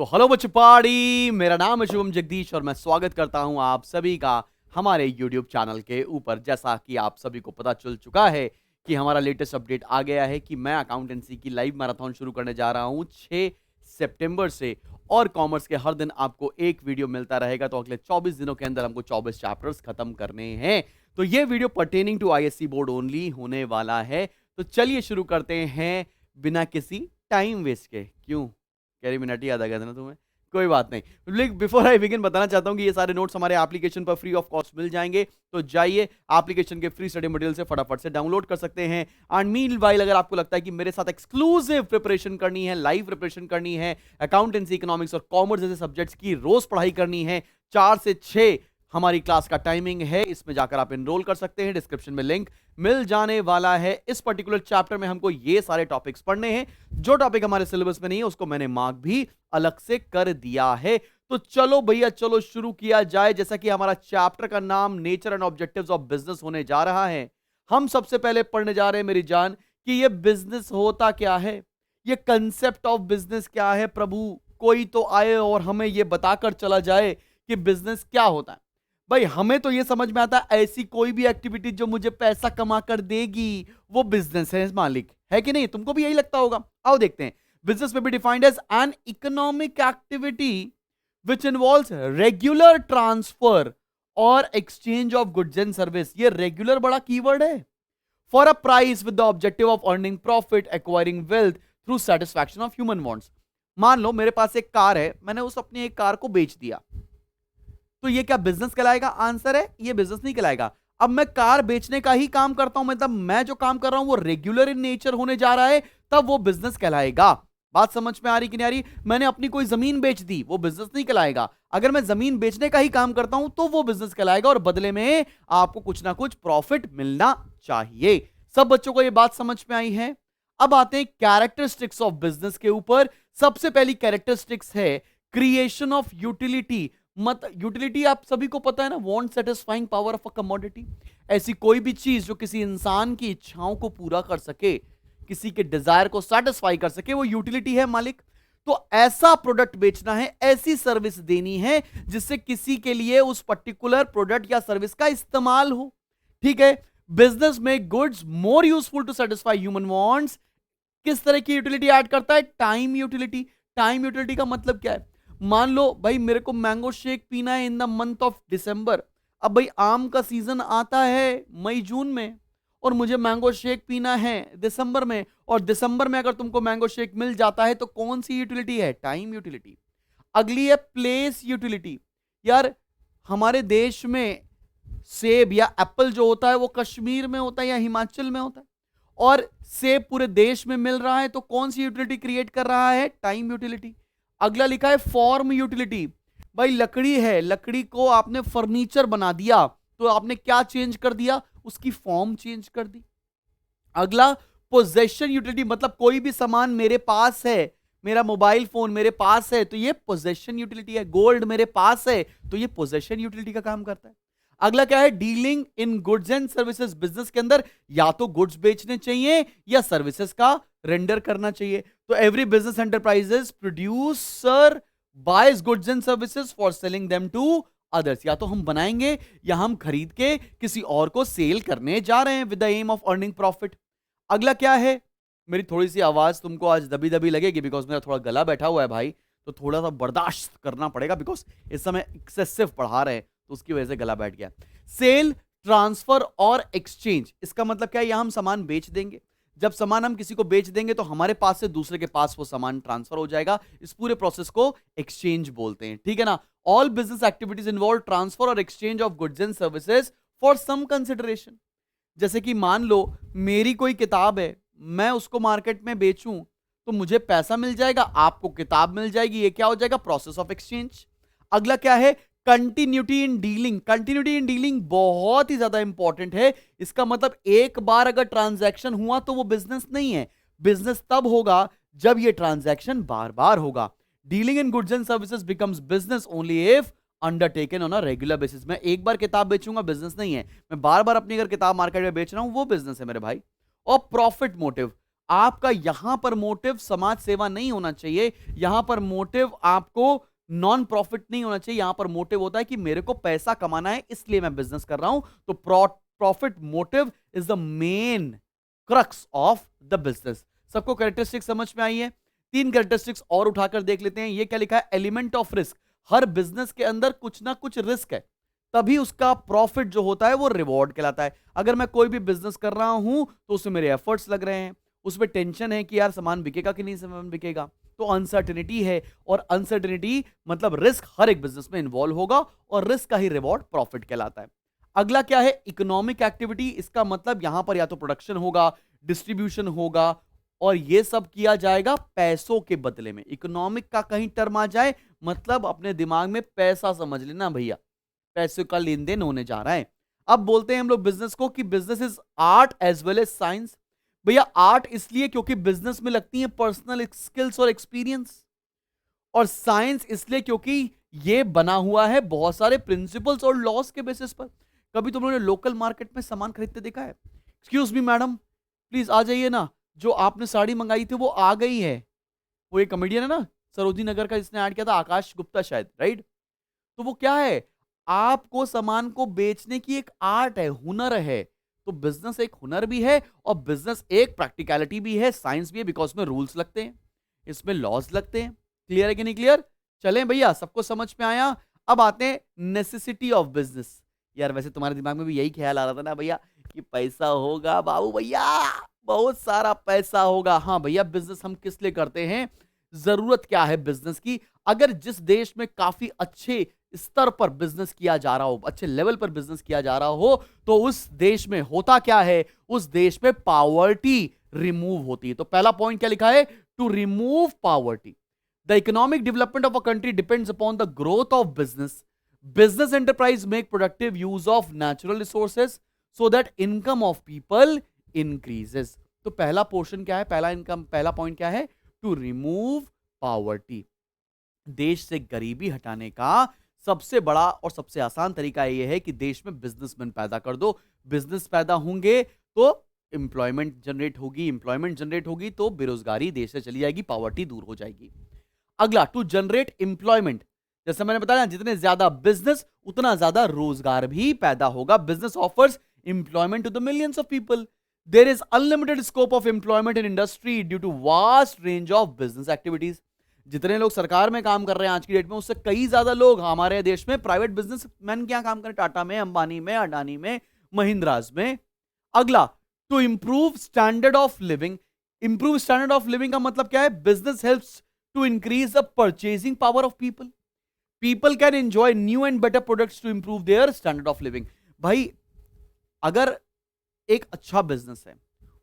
तो हेलो बच्चों पार्टी, मेरा नाम है शुभम जगदीश और मैं स्वागत करता हूं आप सभी का हमारे YouTube चैनल के ऊपर। जैसा कि आप सभी को पता चल चुका है कि हमारा लेटेस्ट अपडेट आ गया है कि मैं अकाउंटेंसी की लाइव मैराथन शुरू करने जा रहा हूं 6 सितंबर से। और कॉमर्स के हर दिन आपको एक वीडियो मिलता रहेगा। तो अगले 24 दिनों के अंदर हमको 24 चैप्टर्स खत्म करने हैं। तो ये video pertaining to ISC board only होने वाला है। तो चलिए शुरू करते हैं बिना किसी टाइम वेस्ट के। क्यों कैरी मिनट याद आ गया था ना तुम्हें? कोई बात नहीं। लेकिन बिफोर आई बिगिन बताना चाहता हूं कि ये सारे नोट्स हमारे एप्लीकेशन पर फ्री ऑफ कॉस्ट मिल जाएंगे। तो जाइए एप्लीकेशन के फ्री स्टडी मटेरियल से फटाफट से डाउनलोड कर सकते हैं। एंड मीनवाइल अगर आपको लगता है कि मेरे साथ एक्सक्लूसिव प्रिपरेशन करनी है, लाइव प्रिपरेशन करनी है, अकाउंटेंसी, इकोनॉमिक्स और कॉमर्स जैसे सब्जेक्ट्स की रोज पढ़ाई करनी है, 4 से 6 हमारी क्लास का टाइमिंग है। इसमें जाकर आप एनरोल कर सकते हैं। डिस्क्रिप्शन में लिंक मिल जाने वाला है। इस पर्टिकुलर चैप्टर में हमको ये सारे टॉपिक्स पढ़ने हैं। जो टॉपिक हमारे सिलेबस में नहीं है उसको मैंने मार्क भी अलग से कर दिया है। तो चलो भैया, चलो शुरू किया जाए। जैसा कि हमारा चैप्टर का नाम nature and objectives of business होने जा रहा है, हम सबसे पहले पढ़ने जा रहे हैं मेरी जान कि ये बिजनेस होता क्या है, ये कंसेप्ट ऑफ बिजनेस क्या है। प्रभु कोई तो आए और हमें ये बताकर चला जाए कि बिजनेस क्या होता है। भाई हमें तो ये समझ में आता है ऐसी कोई भी एक्टिविटी जो मुझे पैसा कमा कर देगी वो बिजनेस है मालिक, है कि नहीं? तुमको भी यही लगता होगा। आओ देखते हैं। बिजनेस में भी defined as an economic activity which involves regular transfer और exchange of goods and service. ये रेगुलर बड़ा कीवर्ड है। For a price with the objective of earning profit, acquiring wealth through satisfaction of human wants. मान लो मेरे पास एक car है, मैंने उस अपनी एक कार को बेच दिया, तो ये क्या बिजनेस कहलाएगा? आंसर है ये बिजनेस नहीं कहलाएगा। अब मैं कार बेचने का ही काम करता हूं, मतलब मैं जो काम कर रहा हूं वो रेगुलर इन नेचर होने जा रहा है, तब वो बिजनेस कहलाएगा। बात समझ में आ रही कि नहीं आ रही? मैंने अपनी कोई जमीन बेच दी, वो बिजनेस नहीं कहलाएगा। अगर मैं जमीन बेचने का ही काम करता हूं तो वो बिजनेस कहलाएगा और बदले में आपको कुछ ना कुछ प्रॉफिट मिलना चाहिए। सब बच्चों को ये बात समझ में आई है? अब आते हैं कैरेक्टरिस्टिक्स ऑफ बिजनेस के ऊपर। सबसे पहली कैरेक्टरिस्टिक्स है क्रिएशन ऑफ यूटिलिटी। यूटिलिटी आप सभी को पता है ना, want satisfying power of a commodity. ऐसी कोई भी चीज जो किसी इंसान की इच्छाओं को पूरा कर सके, किसी के डिजायर को सेटिस्फाई कर सके, वो यूटिलिटी है मालिक। तो ऐसा प्रोडक्ट बेचना है, ऐसी सर्विस देनी है जिससे किसी के लिए उस पर्टिकुलर प्रोडक्ट या सर्विस का इस्तेमाल हो। ठीक है। बिजनेस में goods more useful to satisfy human wants. किस तरह की यूटिलिटी ऐड करता है? Time utility. टाइम यूटिलिटी का मतलब क्या है? मान लो भाई मेरे को मैंगो शेक पीना है in the month of December. अब भाई आम का सीजन आता है मई जून में और मुझे मैंगो शेक पीना है दिसंबर में, और दिसंबर में अगर तुमको मैंगो शेक मिल जाता है तो कौन सी यूटिलिटी है? Time utility. अगली है प्लेस यूटिलिटी। यार हमारे देश में सेब या एप्पल जो होता है वो कश्मीर में होता है या हिमाचल में होता है, और सेब पूरे देश में मिल रहा है, तो कौन सी यूटिलिटी क्रिएट कर रहा है? Time utility. अगला लिखा है फॉर्म यूटिलिटी। भाई लकड़ी है, लकड़ी को आपने फर्नीचर बना दिया तो आपने क्या चेंज कर दिया? उसकी फॉर्म चेंज कर दी। अगला पोजेशन यूटिलिटी, मतलब कोई भी सामान मेरे पास है, मेरा मोबाइल फोन मेरे पास है तो ये पोजेशन यूटिलिटी है। गोल्ड मेरे पास है तो ये पोजेशन यूटिलिटी का काम करता है। अगला क्या है? Dealing in goods and services. Business के अंदर या तो गुड्स बेचने चाहिए या सर्विसेज का रेंडर करना चाहिए। तो every business enterprises producer buys goods and services for selling them to others. या तो हम बनाएंगे या हम खरीद के किसी और को सेल करने जा रहे हैं with the aim of earning profit. अगला क्या है? मेरी थोड़ी सी आवाज तुमको आज दबी दबी लगेगी बिकॉज मेरा थोड़ा गला बैठा हुआ है भाई, तो थोड़ा सा बर्दाश्त करना पड़ेगा बिकॉज इस समय एक्सेसिव पढ़ा रहे हैं तो उसकी वजह से गला बैठ गया। सेल, ट्रांसफर और एक्सचेंज, इसका मतलब क्या है? यहां हम सामान बेच देंगे। जब सामान हम किसी को बेच देंगे तो हमारे पास से दूसरे के पास वो सामान ट्रांसफर हो जाएगा। इस पूरे प्रोसेस को एक्सचेंज बोलते हैं। ठीक है ना? All business activities involve transfer और exchange of goods and services for some consideration. जैसे कि मान लो मेरी कोई किताब है, मैं उसको मार्केट में बेचूं तो मुझे पैसा मिल जाएगा, आपको किताब मिल जाएगी। ये क्या हो जाएगा? Process of exchange. अगला क्या है? Continuity in dealing. Continuity in dealing बहुत ही ज्यादा इंपॉर्टेंट है। इसका मतलब एक बार अगर ट्रांजैक्शन हुआ तो वो बिजनेस नहीं है। बिजनेस तब होगा जब ये ट्रांजैक्शन बार बार होगा। Dealing in goods and services becomes business only if undertaken on a regular basis. मैं एक बार किताब बेचूंगा बिजनेस नहीं है, मैं बार बार अपनी अगर किताब मार्केट में बेच रहा हूं वो बिजनेस है मेरे भाई। और प्रॉफिट मोटिव, आपका यहां पर मोटिव समाज सेवा नहीं होना चाहिए, यहां पर मोटिव आपको नॉन प्रॉफिट नहीं होना चाहिए, यहां पर मोटिव होता है कि मेरे को पैसा कमाना है इसलिए मैं बिजनेस कर रहा हूं। तो profit motive is the main crux of the business. सबको कैरेक्टरिस्टिक्स समझ में आई है? 3 कैरेक्टरिस्टिक्स और उठाकर देख लेते हैं। ये क्या लिखा है? Element of risk. Her business के अंदर कुछ ना कुछ रिस्क है, तभी उसका प्रॉफिट जो होता है वो रिवॉर्ड कहलाता है। अगर मैं कोई भी बिजनेस कर रहा हूं तो उसमें मेरे एफर्ट्स लग रहे हैं, उसमें टेंशन है कि यार सामान बिकेगा कि नहीं सामान बिकेगा, तो अनसर्टेनिटी है, और अनसर्टेनिटी मतलब रिस्क हर एक बिजनेस में इन्वॉल्व होगा, और रिस्क का ही रिवॉर्ड प्रॉफिट कहलाता है। अगला क्या है? Economic activity. इसका मतलब यहां पर या तो प्रोडक्शन होगा, डिस्ट्रीब्यूशन होगा, और ये सब किया जाएगा पैसों के बदले में। इकोनॉमिक का कहीं टर्म आ जाए मतलब अपने दिमाग में पैसा समझ लेना भैया, पैसे का लेन देन होने जा रहा है। अब बोलते हैं हम लोग बिजनेस को कि business is art as well as science. भैया आर्ट इसलिए क्योंकि बिजनेस में लगती है पर्सनल स्किल्स और एक्सपीरियंस, और साइंस इसलिए क्योंकि ये बना हुआ है बहुत सारे प्रिंसिपल्स और लॉस के बेसिस पर। कभी तुम लोगों ने लोकल मार्केट में सामान खरीदते देखा है? एक्सक्यूज मी मैडम, प्लीज आ जाइए ना, जो आपने साड़ी मंगाई थी वो आ गई है। वो एक कॉमेडियन है ना सरोजिनी नगर का, जिसने ऐड किया था, आकाश गुप्ता शायद, राइट? तो वो क्या है? आपको सामान को बेचने की एक आर्ट है, हुनर है। तो बिजनेस एक हुनर भी है और बिजनेस एक प्रैक्टिकलिटी भी है, साइंस भी है, बिकॉज में रूल्स लगते हैं, इसमें लॉज लगते हैं। क्लियर है कि नहीं क्लियर? चलें भैया, सबको समझ में आया? अब आते हैं नेसेसिटी ऑफ बिजनेस। यार वैसे तुम्हारे दिमाग में भी यही ख्याल आ रहा था ना भैया कि पैसा होगा बाबू भैया, बहुत सारा पैसा होगा। हाँ भैया, बिजनेस हम किस लिए करते हैं? जरूरत क्या है बिजनेस की? अगर जिस देश में काफी अच्छे स्तर पर बिजनेस किया जा रहा हो, अच्छे लेवल पर बिजनेस किया जा रहा हो, तो उस देश में होता क्या है? उस देश में पॉवर्टी रिमूव होती है। तो पहला पॉइंट क्या लिखा है? To remove poverty. The economic development of a country depends upon the growth of business. Business enterprise make productive use of natural resources so that income of people increases. तो पहला portion क्या है? पहला point क्या है? To remove poverty. देश से गरीबी हटाने का सबसे बड़ा और सबसे आसान तरीका यह है कि देश में बिजनेसमैन पैदा कर दो। बिजनेस पैदा होंगे तो एम्प्लॉयमेंट जनरेट होगी, एम्प्लॉयमेंट जनरेट होगी तो बेरोजगारी देश से चली जाएगी, पॉवर्टी दूर हो जाएगी। अगला, टू जनरेट एम्प्लॉयमेंट। जैसे मैंने बताया, जितने ज्यादा बिजनेस उतना ज्यादा रोजगार भी पैदा होगा। Business offers employment to the millions of people. There is unlimited scope of employment in industry due to vast range of business activities. जितने लोग सरकार में काम कर रहे हैं आज की डेट में, उससे कई ज्यादा लोग हमारे देश में प्राइवेट बिजनेसमैन क्या काम करें? टाटा में, अंबानी में, अडानी में, महिंद्राज में। अगला, to improve standard of living. Improve standard of living का मतलब क्या है? Business helps to increase the purchasing power of people. People can enjoy new and better products to improve their standard of living. भाई, अगर एक अच्छा business है,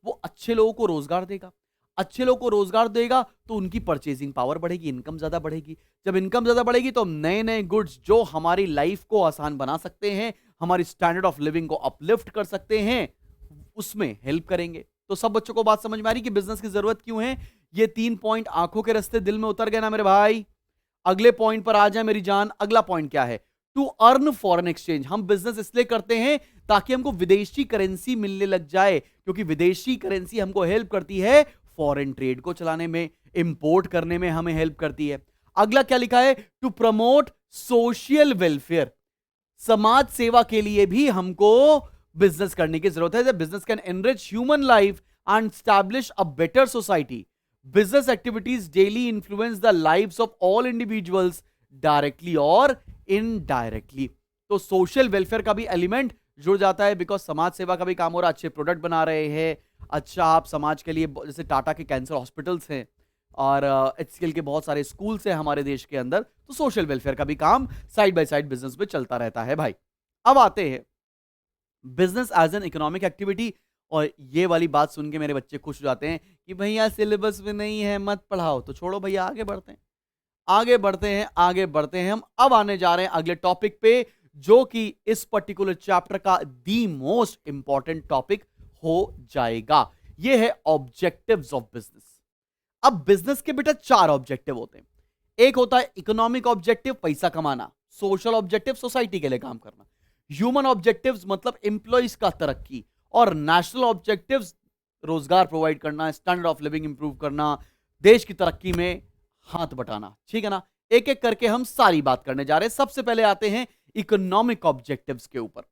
वो अच्छे लोगों को रोजगार देगा, अच्छे लोगों को रोजगार देगा तो उनकी परचेजिंग पावर बढ़ेगी, इनकम ज्यादा बढ़ेगी। जब इनकम ज्यादा बढ़ेगी तो नए नए गुड्स जो हमारी लाइफ को आसान बना सकते हैं, हमारी स्टैंडर्ड ऑफ लिविंग को अपलिफ्ट कर सकते हैं, उसमें हेल्प करेंगे। तो सब बच्चों को बात समझ में आ रही कि बिजनेस की जरूरत क्यों है? ये 3 पॉइंट आंखों के रास्ते दिल में उतर गए ना मेरे भाई? अगले पॉइंट पर आ जाए मेरी जान। अगला पॉइंट क्या है? To earn foreign exchange. हम बिजनेस इसलिए करते हैं ताकि हमको विदेशी करेंसी मिलने लग जाए, क्योंकि विदेशी करेंसी हमको हेल्प करती है फॉरेन ट्रेड को चलाने में, इंपोर्ट करने में हमें हेल्प करती है। अगला क्या लिखा है? To promote social welfare. समाज सेवा के लिए भी हमको बिजनेस करने की जरूरत है। Business can enrich human life and establish a better society. Business activities daily influence the lives of all individuals directly और इनडायरेक्टली। तो सोशल वेलफेयर का भी एलिमेंट जुड़ जाता है, बिकॉज समाज सेवा का भी काम हो रहा है, अच्छे प्रोडक्ट बना रहे हैं, अच्छा आप समाज के लिए, जैसे टाटा के कैंसर हॉस्पिटल्स हैं और एचसीएल के बहुत सारे स्कूल्स हैं हमारे देश के अंदर, तो सोशल वेलफेयर का भी काम साइड बाय साइड बिजनेस में चलता रहता है भाई। अब आते हैं business as an economic activity, और ये वाली बात सुन के मेरे बच्चे खुश हो जाते हैं कि भैया सिलेबस में नहीं है मत पढ़ाओ। तो छोड़ो भैया, आगे बढ़ते हैं, आगे बढ़ते हैं, आगे बढ़ते हैं। हम अब आने जा रहे हैं अगले टॉपिक पे, जो कि इस पर्टिकुलर चैप्टर का दी मोस्ट इंपॉर्टेंट टॉपिक हो जाएगा। ये है ऑब्जेक्टिव्स ऑफ बिजनेस। अब बिजनेस के बेटा 4 ऑब्जेक्टिव होते हैं। एक होता है इकोनॉमिक ऑब्जेक्टिव, पैसा कमाना। सोशल ऑब्जेक्टिव, सोसाइटी के लिए काम करना। ह्यूमन ऑब्जेक्टिव्स मतलब एम्प्लॉइज का तरक्की। और नेशनल ऑब्जेक्टिव्स रोजगार प्रोवाइड करना, स्टैंडर्ड ऑफ लिविंग इंप्रूव करना, देश की तरक्की में हाथ बटाना। ठीक है ना? एक एक करके हम सारी बात करने जा रहे हैं। सबसे पहले आते हैं इकोनॉमिक ऑब्जेक्टिव्स के ऊपर।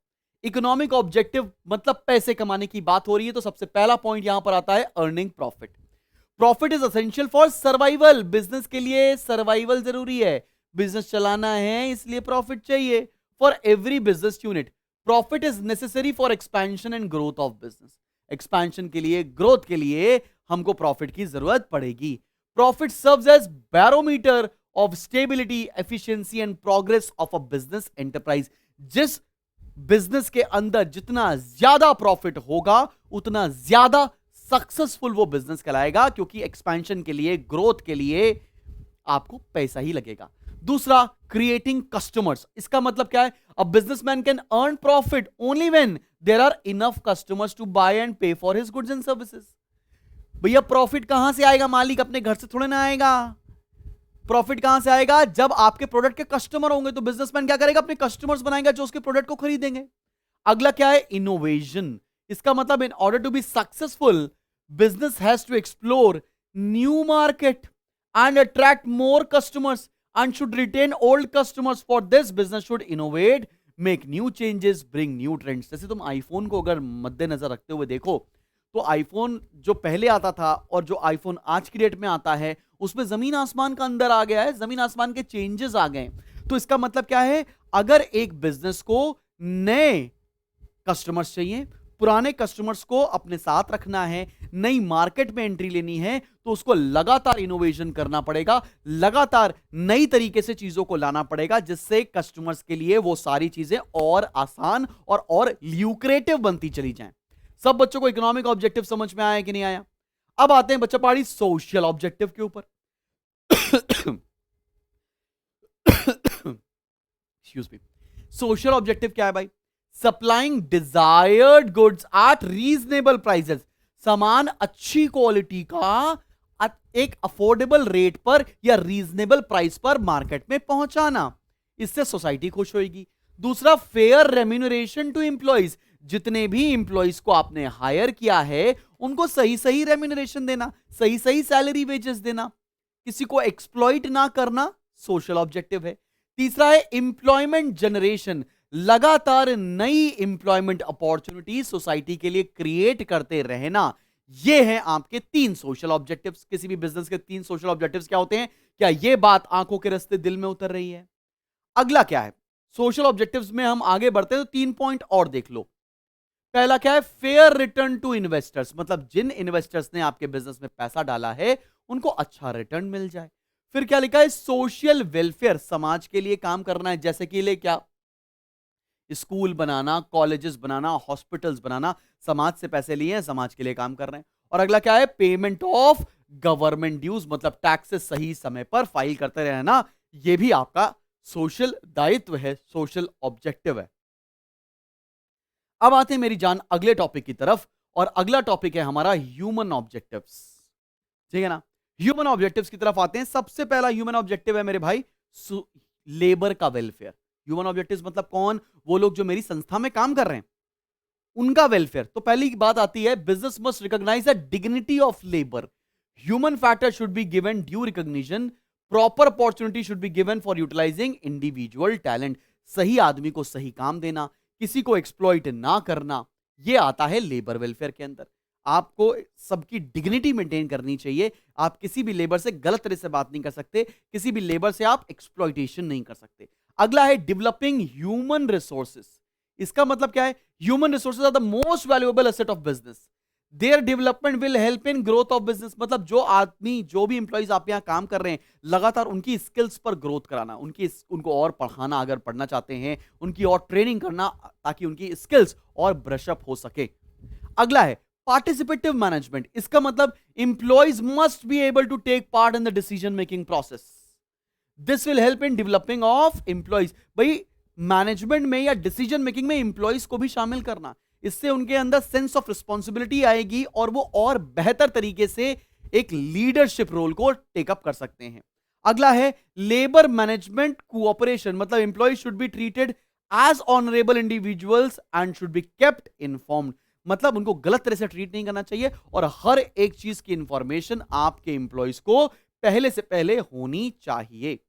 इकोनॉमिक ऑब्जेक्टिव मतलब पैसे कमाने की बात हो रही है, तो सबसे पहला पॉइंट यहां पर आता है earning profit. Profit is essential for survival. Business के लिए सर्वाइवल जरूरी है, बिजनेस चलाना है इसलिए प्रॉफिट चाहिए। For every business unit profit is necessary for expansion and growth of business. Expansion के लिए, ग्रोथ के लिए हमको प्रॉफिट की जरूरत पड़ेगी। Profit serves as barometer of stability, efficiency and progress of a business enterprise. जिस बिजनेस के अंदर जितना ज्यादा प्रॉफिट होगा उतना ज्यादा सक्सेसफुल वो बिजनेस कहलाएगा, क्योंकि एक्सपेंशन के लिए, ग्रोथ के लिए आपको पैसा ही लगेगा। दूसरा, क्रिएटिंग कस्टमर्स। इसका मतलब क्या है? A businessman can earn profit only when there are enough customers to buy and pay for his goods and services. भैया प्रॉफिट कहां से आएगा? मालिक अपने घर से थोड़े ना आएगा। प्रॉफिट कहां से आएगा? जब आपके प्रोडक्ट के कस्टमर होंगे। तो बिजनेसमैन क्या करेगा? अपने कस्टमर्स बनाएगा जो उसके प्रोडक्ट को खरीदेंगे। अगला क्या है? इनोवेशन। इसका मतलब in order to be successful business has to explore new market and attract more customers and should retain old customers. For this, business should innovate, make new changes, bring new trends. जैसे तुम iPhone को अगर मद्देनजर रखते हुए देखो, तो iPhone जो पहले आता था और जो आईफोन आज की डेट में आता है, उसमें जमीन आसमान का अंदर आ गया है, जमीन आसमान के चेंजेस आ गए। तो इसका मतलब क्या है? अगर एक बिजनेस को नए कस्टमर्स चाहिए, पुराने कस्टमर्स को अपने साथ रखना है, नई मार्केट में एंट्री लेनी है, तो उसको लगातार इनोवेशन करना पड़ेगा, लगातार नई तरीके से चीजों को लाना पड़ेगा, जिससे कस्टमर्स के लिए वो सारी चीजें और आसान और ल्यूक्रेटिव बनती चली जाएं। सब बच्चों को इकोनॉमिक ऑब्जेक्टिव समझ में आया कि नहीं आया? अब आते हैं बच्चा पहाड़ी सोशल ऑब्जेक्टिव के ऊपर। Excuse me. सोशल ऑब्जेक्टिव क्या है भाई? Supplying desired goods at reasonable prices. सामान अच्छी क्वालिटी का एक अफोर्डेबल रेट पर या रीजनेबल प्राइस पर मार्केट में पहुंचाना। इससे सोसाइटी खुश होगी। दूसरा, फेयर रेम्यूनरेशन टू एम्प्लॉइज। जितने भी एम्प्लॉइज को आपने हायर किया है उनको सही सही रेम्यूनरेशन देना, सही सही सैलरी वेजेस देना, किसी को एक्सप्लॉइट ना करना सोशल ऑब्जेक्टिव है। तीसरा है एम्प्लॉयमेंट जनरेशन। लगातार नई एम्प्लॉयमेंट अपॉर्चुनिटी सोसाइटी के लिए क्रिएट करते रहना। ये हैं आपके 3 सोशल ऑब्जेक्टिव्स। किसी भी बिजनेस के 3 सोशल ऑब्जेक्टिव्स क्या होते हैं? क्या ये बात आंखों के रास्ते दिल में उतर रही है? अगला क्या है? सोशल ऑब्जेक्टिव्स में हम आगे बढ़ते हैं तो 3 पॉइंट और देख लो। पहला क्या है? Fair return to investors. मतलब जिन इन्वेस्टर्स ने आपके बिजनेस में पैसा डाला है उनको अच्छा रिटर्न मिल जाए। फिर क्या लिखा है? Social welfare. समाज के लिए काम करना है। जैसे कि ले क्या? स्कूल बनाना, कॉलेजेस बनाना, हॉस्पिटल्स बनाना। समाज से पैसे लिए हैं, समाज के लिए काम कर रहे हैं। और अगला क्या है? Payment of government dues. मतलब टैक्सेस सही समय पर फाइल करते रहना। यह भी आपका सोशल दायित्व है, सोशल ऑब्जेक्टिव है। अब आते हैं मेरी जान अगले टॉपिक की तरफ, और अगला टॉपिक है हमारा ह्यूमन ऑब्जेक्टिव्स। ठीक है ना? ह्यूमन ऑब्जेक्टिव्स की तरफ आते हैं। सबसे पहला ह्यूमन ऑब्जेक्टिव है मेरे भाई लेबर का वेलफेयर। ह्यूमन ऑब्जेक्टिव्स मतलब कौन? वो लोग जो मेरी संस्था में काम कर रहे हैं उनका वेलफेयर। तो पहली बात आती है, business must recognise the dignity of labour. Human factor should be given due recognition. Proper opportunity should be given for utilising individual talent. सही आदमी को सही काम देना, किसी को एक्सप्लॉइट ना करना, यह आता है लेबर वेलफेयर के अंदर। आपको सबकी डिग्निटी मेंटेन करनी चाहिए। आप किसी भी लेबर से गलत तरह से बात नहीं कर सकते, किसी भी लेबर से आप एक्सप्लॉइटेशन नहीं कर सकते। अगला है डेवलपिंग ह्यूमन रिसोर्सेस। इसका मतलब क्या है? Human resources are the most valuable asset of business. Their development will help in growth of business. मतलब जो आदमी, जो भी इंप्लॉइज आप यहां काम कर रहे हैं, लगातार उनकी स्किल्स पर ग्रोथ कराना, उनको और पढ़ाना, अगर पढ़ना चाहते हैं उनकी और ट्रेनिंग करना, ताकि उनकी स्किल्स और ब्रशअप हो सके। अगला है पार्टिसिपेटिव मैनेजमेंट। इसका मतलब employees must be able to take part in the decision making process. This will help in developing of employees. भाई मैनेजमेंट में या डिसीजन मेकिंग में इंप्लॉइज को भी शामिल करना, इससे उनके अंदर सेंस ऑफ रिस्पॉन्सिबिलिटी आएगी और वो और बेहतर तरीके से एक लीडरशिप रोल को टेकअप कर सकते हैं। अगला है लेबर मैनेजमेंट कोऑपरेशन। मतलब employees should be treated as honourable individuals and should be kept informed. मतलब उनको गलत तरह से ट्रीट नहीं करना चाहिए और हर एक चीज की इंफॉर्मेशन आपके एम्प्लॉयज को पहले से पहले होनी चाहिए।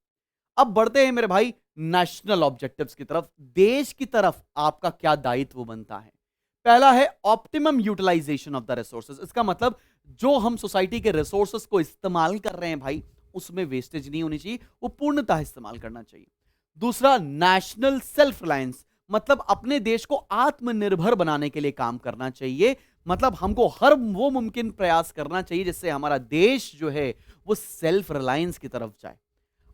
अब बढ़ते हैं मेरे भाई नेशनल ऑब्जेक्टिव्स की तरफ। देश की तरफ आपका क्या दायित्व बनता है? पहला है optimum utilisation of the resources. इसका मतलब जो हम सोसाइटी के रिसोर्सेज को इस्तेमाल कर रहे हैं भाई, उसमें वेस्टेज नहीं होनी चाहिए, वो पूर्णतः इस्तेमाल करना चाहिए। दूसरा, नेशनल सेल्फ रिलायंस, मतलब अपने देश को आत्मनिर्भर बनाने के लिए काम करना चाहिए। मतलब हमको हर वो मुमकिन प्रयास करना चाहिए जिससे हमारा देश जो है वो सेल्फ रिलायंस की तरफ जाए।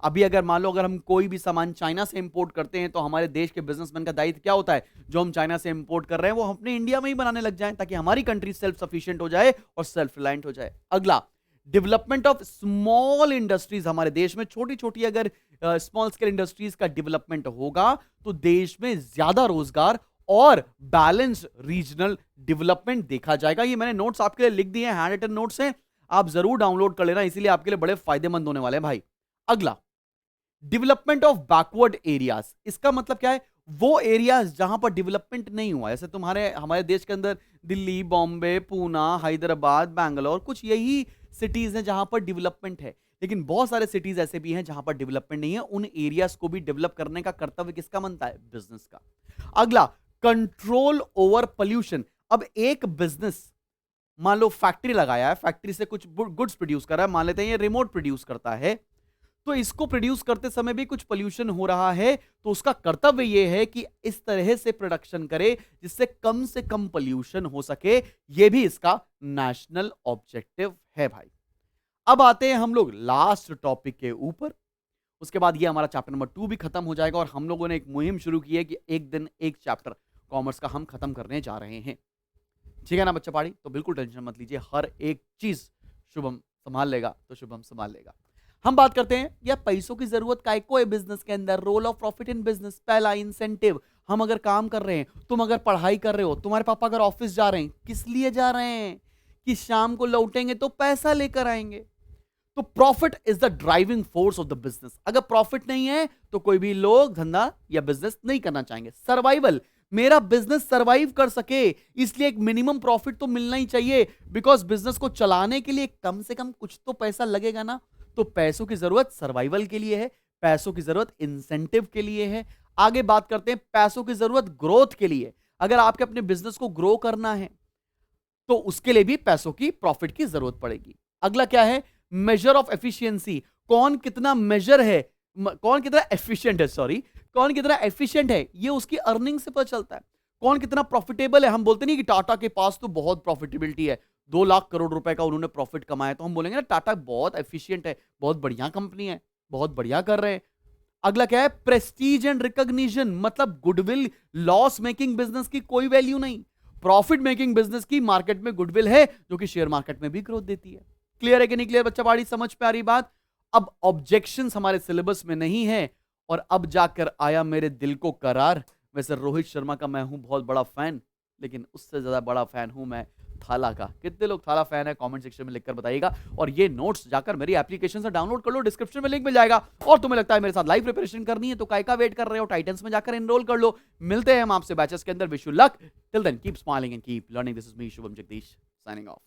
अभी अगर मान लो अगर हम कोई भी सामान चाइना से इंपोर्ट करते हैं तो हमारे देश के बिजनेसमैन का दायित्व क्या होता है? जो हम चाइना से इंपोर्ट कर रहे हैं वो हम अपने इंडिया में ही बनाने लग जाएं, ताकि हमारी कंट्री सेल्फ सफिशिएंट हो जाए और सेल्फ रिलायंट हो जाए। अगला, डेवलपमेंट ऑफ स्मॉल इंडस्ट्रीज। हमारे देश में छोटी छोटी अगर स्मॉल स्केल इंडस्ट्रीज का डेवलपमेंट होगा तो देश में ज्यादा रोजगार और बैलेंस्ड रीजनल डेवलपमेंट देखा जाएगा। ये मैंने नोट्स आपके लिए लिख दिए हैं, हैंड रिटन नोट्स हैं, आप जरूर डाउनलोड कर लेना, इसीलिए आपके लिए बड़े फायदेमंद होने वाले हैं भाई। अगला, डेवलपमेंट ऑफ बैकवर्ड एरियाज। इसका मतलब क्या है? वो एरियाज जहां पर डेवलपमेंट नहीं हुआ, जैसे तुम्हारे हमारे देश के अंदर दिल्ली, बॉम्बे, पूना, हैदराबाद, बैंगलोर, कुछ यही सिटीज हैं जहां पर डेवलपमेंट है, लेकिन बहुत सारे सिटीज ऐसे भी हैं जहां पर डेवलपमेंट नहीं है। उन एरियाज को भी डेवलप करने का कर्तव्य किसका बनता है? बिजनेस का। अगला, कंट्रोल ओवर पोल्यूशन। अब एक बिजनेस मान लो फैक्ट्री लगाया है, फैक्ट्री से कुछ गुड्स प्रोड्यूस कर रहा है, मान लेते हैं ये रिमोट प्रोड्यूस करता है, तो इसको प्रोड्यूस करते समय भी कुछ पोल्यूशन हो रहा है, तो उसका कर्तव्य यह है कि इस तरह से प्रोडक्शन करे जिससे कम से कम पोल्यूशन हो सके। यह भी इसका नेशनल ऑब्जेक्टिव है भाई। अब आते हैं हम लोग लास्ट टॉपिक के ऊपर, उसके बाद ये हमारा चैप्टर नंबर 2 भी खत्म हो जाएगा और हम लोगों ने एक मुहिम शुरू की है कि एक दिन एक चैप्टर कॉमर्स का हम खत्म करने जा रहे हैं। ठीक है ना बच्चा पाड़ी? तो बिल्कुल टेंशन मत लीजिए, हर एक चीज शुभम संभाल लेगा, तो शुभम संभाल लेगा। हम बात करते हैं या पैसों की जरूरत काय को है बिजनेस के अंदर, role of profit in business. पहला, इंसेंटिव। हम अगर काम कर रहे हैं, तुम अगर पढ़ाई कर रहे हो, तुम्हारे पापा अगर ऑफिस जा रहे हैं, किस लिए जा रहे हैं? कि शाम को लौटेंगे तो पैसा लेकर आएंगे। तो profit is the driving force of the business. अगर प्रॉफिट नहीं है तो कोई भी लोग धंधा या बिजनेस नहीं करना चाहेंगे। सर्वाइवल, मेरा बिजनेस सर्वाइव कर सके इसलिए एक मिनिमम प्रॉफिट तो मिलना ही चाहिए, बिकॉज बिजनेस को चलाने के लिए कम से कम कुछ तो पैसा लगेगा ना। तो पैसों की जरूरत सर्वाइवल के लिए है, पैसों की जरूरत इंसेंटिव के लिए है। आगे बात करते हैं पैसों की जरूरत ग्रोथ के लिए। अगर आपके अपने बिजनेस को ग्रो करना है तो उसके लिए भी पैसों की, प्रॉफिट की जरूरत पड़ेगी। अगला क्या है? Measure of efficiency. कौन कितना मेजर है, कौन कितना एफिशिएंट है, सॉरी, कौन कितना एफिशिएंट है ये उसकी अर्निंग से पता चलता है। कौन कितना प्रॉफिटेबल है। हम बोलते नहीं कि टाटा के पास तो बहुत प्रॉफिटेबिलिटी है, 2 लाख करोड़ रुपए का उन्होंने प्रॉफिट कमाया, तो हम बोलेंगे ना टाटा बहुत एफिशिएंट है, बहुत बढ़िया कंपनी है, बहुत बढ़िया कर रहे हैं। अगला क्या है? Prestige and recognition. मतलब गुडविल। लॉस मेकिंग बिजनेस की कोई वैल्यू नहीं, प्रॉफिट मेकिंग बिजनेस की मार्केट में गुडविल है, जो कि शेयर मार्केट में भी ग्रोथ देती है। क्लियर है कि नहीं क्लियर बच्चा पाड़ी? समझ पे आ रही बात? अब ऑब्जेक्शंस हमारे सिलेबस में नहीं है और अब जाकर आया मेरे दिल को करार। वैसे रोहित शर्मा का मैं हूं बहुत बड़ा फैन, लेकिन उससे ज्यादा बड़ा फैन हूं मैं थाला का। कितने लोग थाला फैन है कमेंट सेक्शन में लिखकर बताइएगा। और ये नोट्स जाकर मेरी एप्लीकेशन से डाउनलोड कर लो, डिस्क्रिप्शन में लिंक मिल जाएगा। और तुम्हें लगता है मेरे साथ लाइव प्रिपरेशन करनी है तो काय का वेट कर रहे हो? टाइटंस में जाकर एनरोल कर लो। मिलते हैं हम आपसे बैचेस के अंदर। Wish you luck, till then keep smiling and keep learning. This is me Shubham Jagdish signing of.